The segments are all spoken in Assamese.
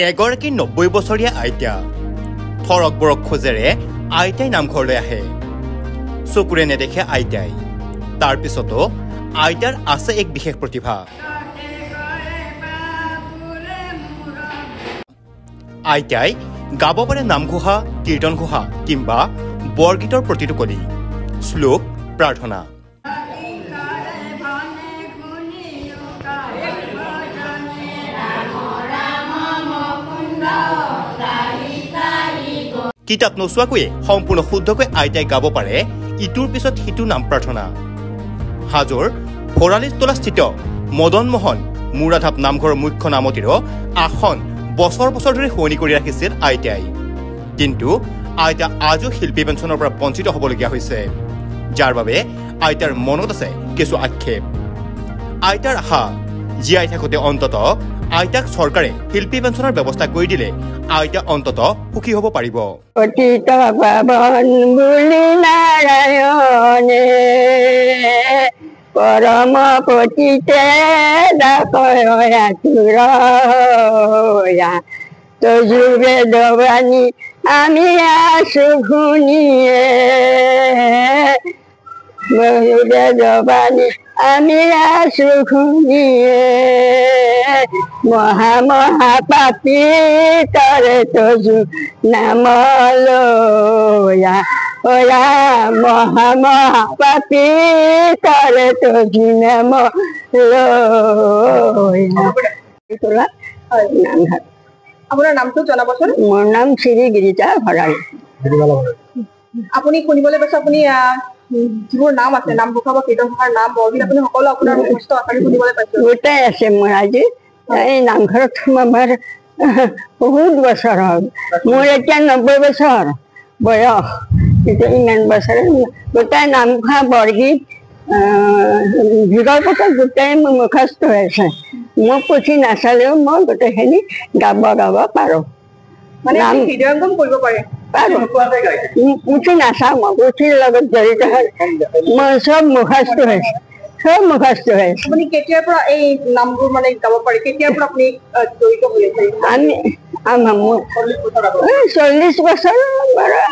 এগৰাকী 90 বছৰীয়া আইতা থৰক বৰক খোজেৰে আইতাই নামঘৰলৈ আহে চকুৰে নেদেখে আইতাই তাৰ পিছতো আইতাৰ আছে এক বিশেষ প্ৰতিভা আইতাই গাব পাৰে নামঘোষা কীৰ্তন ঘোষা কিংবা বৰগীতৰ প্ৰতিটো কলি শ্লোক প্ৰাৰ্থনা কিতাপ নোচোৱাকৈয়ে সম্পূৰ্ণ শুদ্ধকৈ আইতাই গাব পাৰে ইটোৰ পিছত সিটো নাম প্ৰাৰ্থনা হাজোৰ ভৰালিতলা স্থিত মদন মোহন মুৰাধাপ নামঘৰৰ মুখ্য নামতিৰো আসন বছৰ বছৰ ধৰি শুৱনি কৰি ৰাখিছিল আইতাই কিন্তু আইতা আজিও শিল্পী পেঞ্চনৰ পৰা বঞ্চিত হ'বলগীয়া হৈছে যাৰ বাবে আইতাৰ মনত আছে কিছু আক্ষেপ আইতাৰ আশা জীয়াই থাকোঁতে অন্তত আইতাক চৰকাৰে শিল্পী পেঞ্চনৰ ব্যৱস্থা কৰি দিলে আইতা অন্তত সুখী হ'ব পাৰিব অতীত পাৱন বুলি নাৰায়ণে পৰম পতিতে দাকয়া তুৰয়া তজুবে দবানী আমি আছো শুনিয়ে বহুবে দবানী আমি আছো শুনিয়ে মহা মহা পাপী তৰে তজু নামলয়া ওয়া মহা মহা পাপী তৰে তজু নামলয়া আপোনাৰ নামটো জনাবচোন মোৰ নাম শ্ৰী গিৰিজা ভৰালী আপুনি শুনিবলৈ পাইছে আপুনি যিবোৰ নাম আছে নাম ঘোষা বা কীৰ্তন ঘোষাৰ নাম বৰগীত আপুনি সকলো আপোনাৰ মুখস্থ আকাৰে শুনিবলৈ পাইছে গোটাই আছে মোৰ আজি এই নামঘৰত সোমাবৰ বহুত বছৰ হ'ল মোৰ এতিয়া 90 বছৰ বয়স কিন্তু ইমান বছৰ গোটাই নাম ঘোষা বৰগীত যুগৰ পথত গোটাই মোৰ মুখস্থ হৈ আছে মোক পুথি নাচালেও মই গোটেইখিনি গাব পাৰোঁ নাম হৃদয়ংগম কৰিব পাৰে পুথি নাচাওঁ মই পুথিৰ লগত জড়িত হৈ মই চব মুখস্থ হৈছে আপুনি কেতিয়াৰ পৰা এই নামবোৰ মানে গাব পাৰে কেতিয়াৰ পৰা আপুনি জড়িত হৈ আছে আমি 40 বছৰ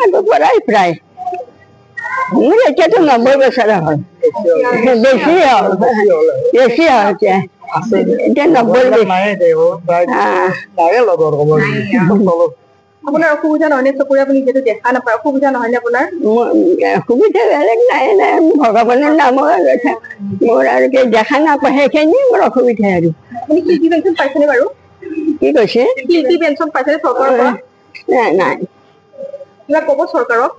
আগৰ পৰাই প্ৰায় মোৰ এতিয়াতো 90 বছৰ হ'ল বেছি হ'ল এতিয়া 90 আপোনাৰ অসুবিধা নহয় নে চকুৰে আপুনি যিহেতু দেখা নাপায় অসুবিধা নহয় নে আপোনাৰ অসুবিধা বেলেগ নাই ভগৱানৰ নামৰ মোৰ আৰু দেখা নাপায় সেইখিনি মোৰ অসুবিধা আৰু আপুনি শিল্পী পেঞ্চন পাইছেনে বাৰু কি কৈছে শিল্পী পেঞ্চন পাইছেনে চৰকাৰৰ পৰা নাই কিবা ক'ব চৰকাৰক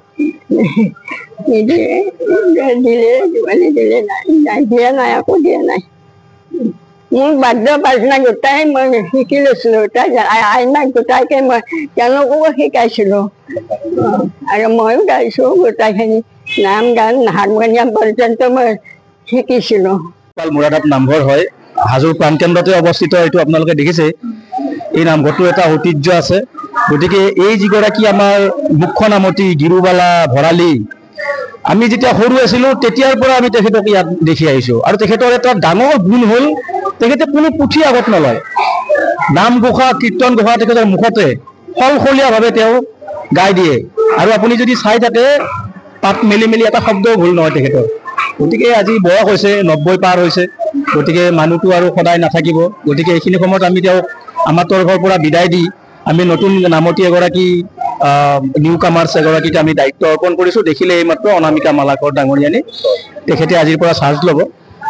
দিলে নাই আকৌ দিয়া নাই মোৰ বাদ্য প্ৰাৰ্থনা গোটাই মই শিকি লৈছিলো আইনাক গোটাইকে মই তেওঁলোককো শিকাইছিলো আৰু ময়ো গাইছো গোটাইখিনি নাম গান হাৰমনিয়াম পৰ্যন্ত মই শিকিছিলো মুৰাদাব নামঘৰ হয় হাজোৰ প্ৰাণকেন্দ্ৰতে অৱস্থিত এইটো আপোনালোকে দেখিছে এই নামঘৰটো এটা ঐতিহ্য আছে গতিকে এই যিগৰাকী আমাৰ মুখ্য নামতি গিৰুবালা ভৰালী আমি যেতিয়া সৰু আছিলো তেতিয়াৰ পৰা আমি তেখেতক ইয়াত দেখি আহিছো আৰু তেখেতৰ এটা ডাঙৰ গুণ হ'ল তেখেতে কোনো পুথি আগত নলয় নাম ঘোষা কীৰ্তন ঘোষা তেখেতৰ মুখতে সলসলীয়াভাৱে তেওঁ গাই দিয়ে আৰু আপুনি যদি চাই থাকে তাত মেলি এটা শব্দও ভুল নহয় তেখেতৰ গতিকে আজি বয়স হৈছে 90 পাৰ হৈছে গতিকে মানুহটো আৰু সদায় নাথাকিব গতিকে এইখিনি সময়ত আমি তেওঁক আমাৰ তৰফৰ পৰা বিদায় দি আমি নতুন নামতি এগৰাকী নিউ কামাৰ্ছ এগৰাকীক আমি দায়িত্ব অৰ্পণ কৰিছোঁ দেখিলে এইমাত্ৰ অনামিকা মালাকৰ ডাঙৰীয়ানী তেখেতে আজিৰ পৰা চাৰ্জ ল'ব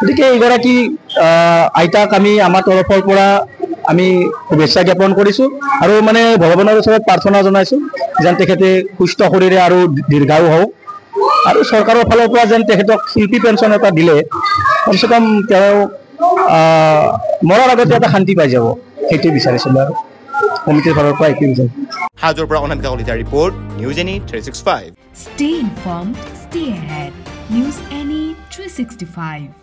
গতিকে এইগৰাকী আইতাক আমি আমাৰ তৰফৰ পৰা আমি শুভেচ্ছা জ্ঞাপন কৰিছোঁ আৰু মানে ভগৱানৰ ওচৰত প্ৰাৰ্থনা জনাইছোঁ যেন তেখেতে সুস্থ শৰীৰে আৰু দীৰ্ঘায়ু হওক আৰু চৰকাৰৰ ফালৰ পৰা যেন তেখেতক শিল্পী পেঞ্চন এটা দিলে কমচে কম তেওঁ মৰাৰ আগতে এটা শান্তি পাই যাব সেইটো বিচাৰিছিলোঁ আৰু কমিটিৰ ফালৰ পৰা এইটো বিচাৰিছোঁ হাজোৰ পৰা অনামিকা কলিতাৰ report news any 365 Stay informed, stay ahead. News Any 365